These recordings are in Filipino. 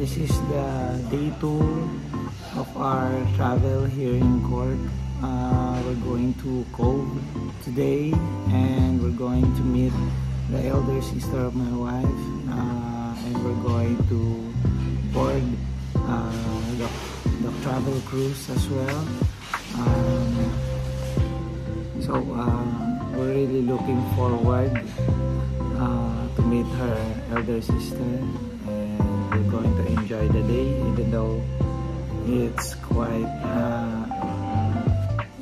This is the day 2 of our travel here in Cork. We're going to Cobh today, and we're going to meet the elder sister of my wife, and we're going to board the travel cruise as well. So we're really looking forward to meet her elder sister, and we're going to enjoy the day, even though it's quite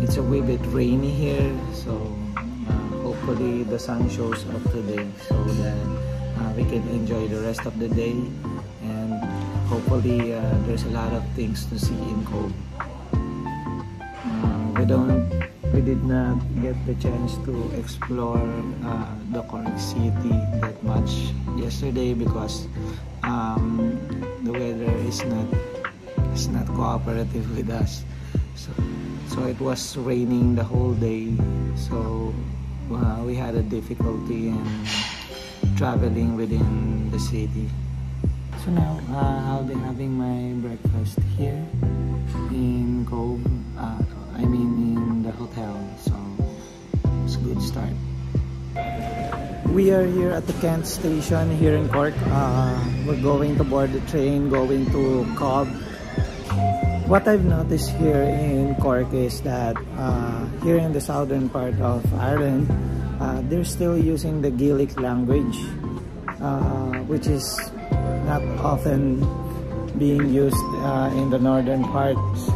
it's a wee bit rainy here. So hopefully the sun shows up today so that we can enjoy the rest of the day, and hopefully there's a lot of things to see in Cobh. We did not get the chance to explore the Cork city that much yesterday because the weather is not cooperative with us. So it was raining the whole day. So we had a difficulty in traveling within the city. So now I'll be having my breakfast here in Cobh. I mean in the hotel, so it's a good start. We are here at the Kent station here in Cork. We're going to board the train going to Cobh. What I've noticed here in Cork is that here in the southern part of Ireland, they're still using the Gaelic language, which is not often being used in the northern parts.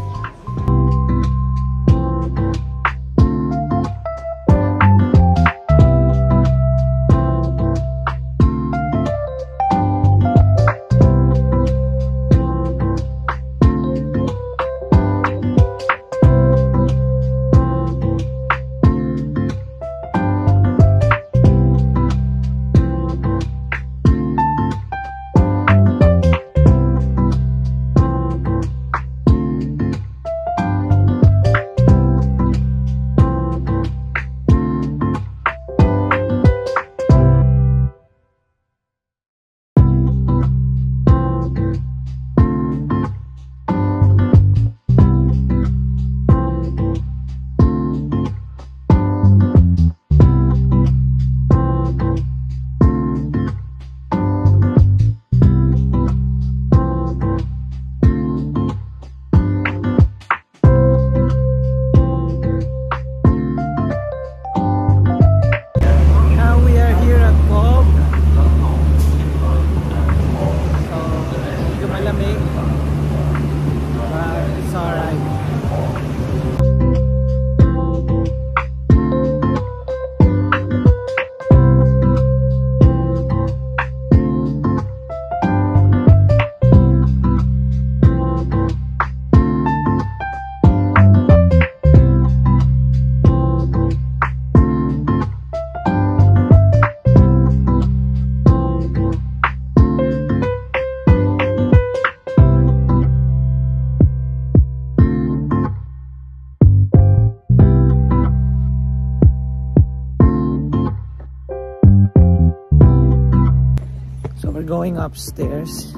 We're going upstairs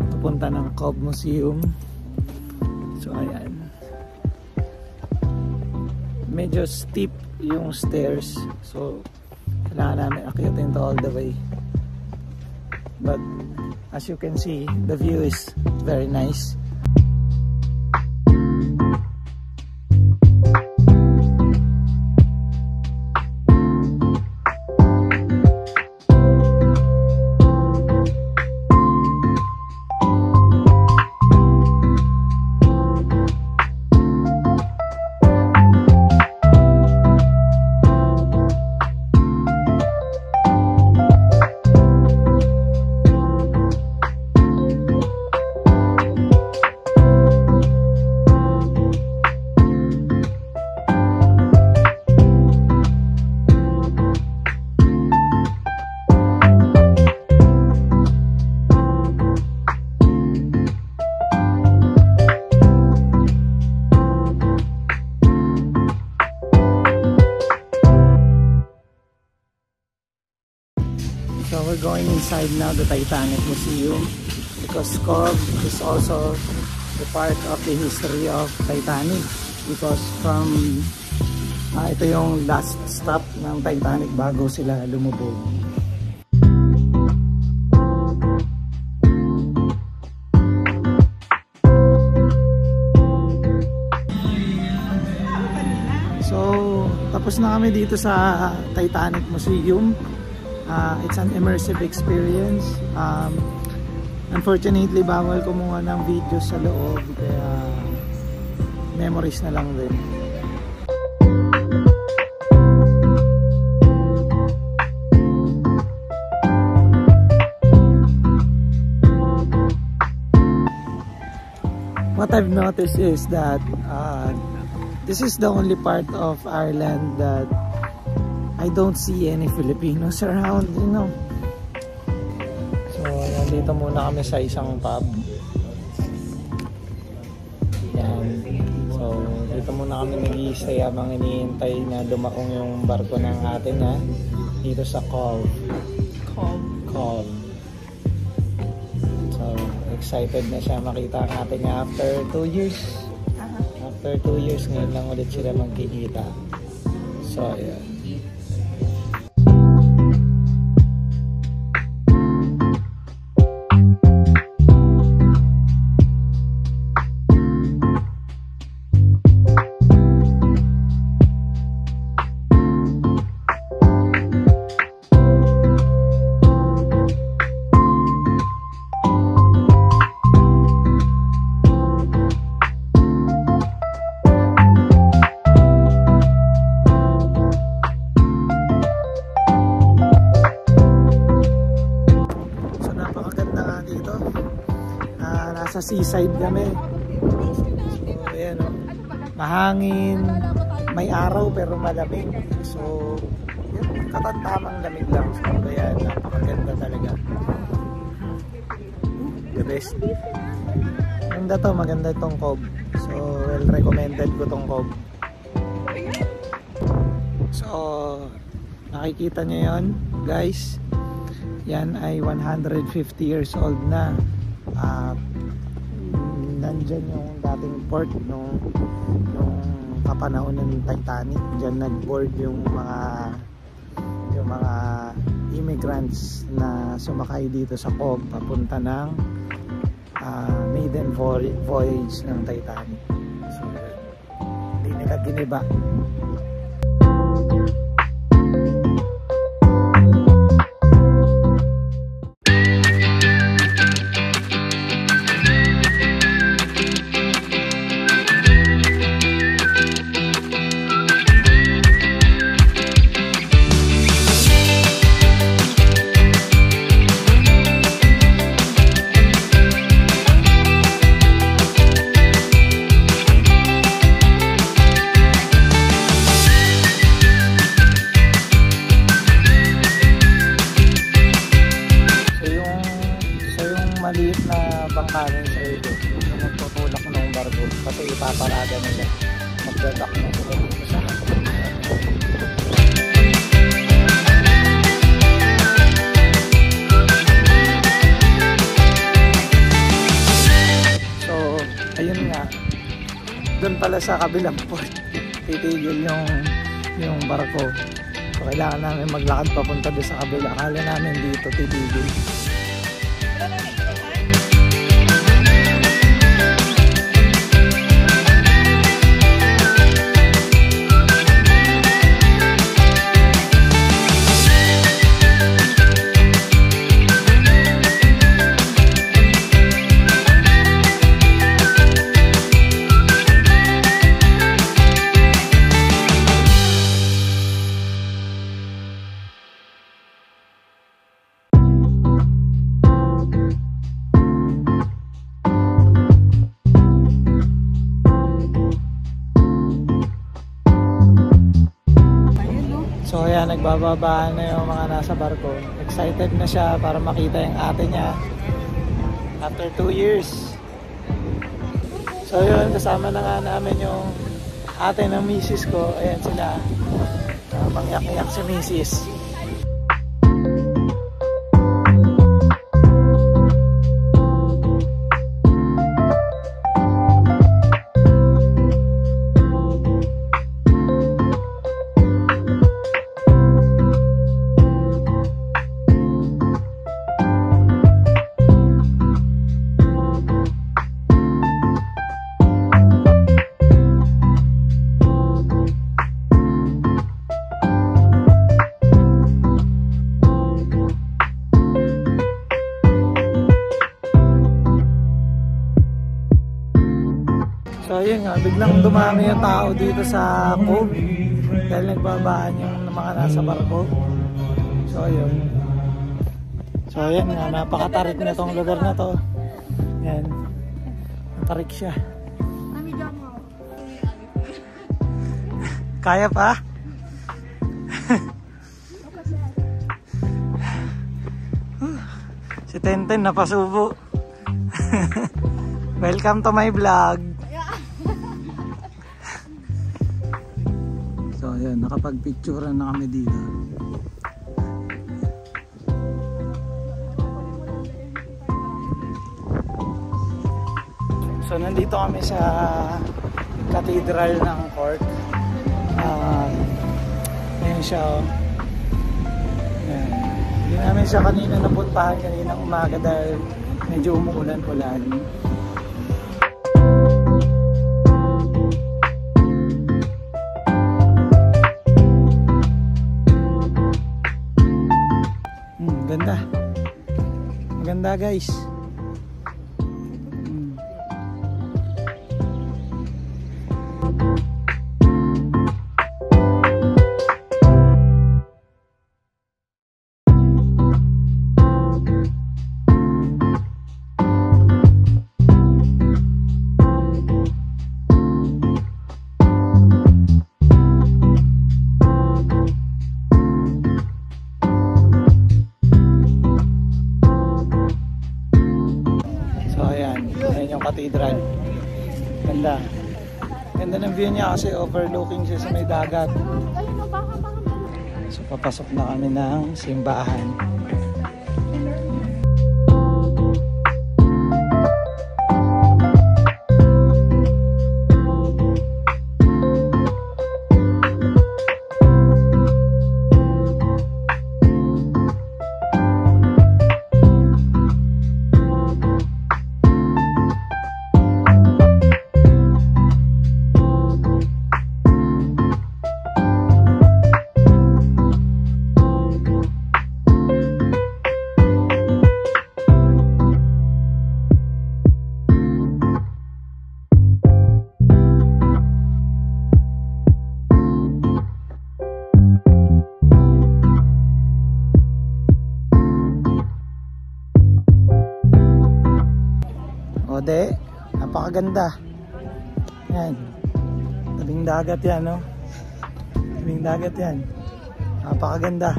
papunta ng Cobh Museum. So ayan, medyo steep yung stairs, so kailangan namin akyatin to all the way, but as you can see, the view is very nice. we're going inside now the Titanic Museum because Cove is also the part of the history of Titanic because from ito yung last stop ng Titanic bago sila lumubog. Tapos na kami dito sa Titanic Museum. It's an immersive experience. Unfortunately, bawal kumuha ng video sa loob. Kaya memories na lang din. What I've noticed is that this is the only part of Ireland that I don't see any Filipinos around, you know. So, nandito muna kami sa isang pub. Yan. So, dito muna kami nag-i-stay habang iniintay na dumaong yung barko ng atin na dito sa Cove. Cove. So, excited na siya makita ang atin after 2 years. After 2 years, ngayon lang ulit sila magkikita. So, ayan. Sa seaside kami. So, ayan o. Mahangin, may araw pero malamig. So, yan, katantamang lamig lang. So, kaya napakaganda talaga. The best. Maganda to, maganda itong Cove. So, well recommended ko itong Cove. So, nakikita nyo yun, guys. Yan ay 150 years old na. Nandyan yung dating port nung kapanahon ng Titanic. Diyan nag-board yung mga immigrants na sumakay dito sa Cove papunta ng maiden voyage ng Titanic. So, hindi nila giniba. Maliit na bangkanin sa ito yung magtutulak ng barko kasi ipaparada na siya magdadak na sila dito sa so ayun nga doon pala sa kabilang port titigil yung barko so kailangan namin maglakad papunta doon sa kabila akala namin dito titigil. So ayan, nagbababaan na yung mga nasa barko. Excited na siya para makita yung ate niya after 2 years. So yun, kasama na nga namin yung ate ng misis ko. Ayan sila, mangyak-yak si misis. yun nga, biglang dumami yung tao dito sa cove dahil nagbabaan yung mga nasa barko. So yun. So yun nga, napakatarik na tong lugar na to. Yan. Tarik siya. Kaya pa? Si Tenten napasubo. Welcome to my vlog. So yun, nakapag-picturean na kami dito. So nandito kami sa Cathedral ng Cork. Ayan siya, oh. Ayan. Hindi namin siya kanina napuntahan kaninang umaga dahil medyo umuulan-ulan. Ganda. Maganda guys. Cathedral. Ganda. Ganda ng view niya kasi overlooking siya sa may dagat. So papasok na kami ng simbahan. Ode, napakaganda. Yan. Tabing dagat yan, no? Tabing dagat yan. Napakaganda.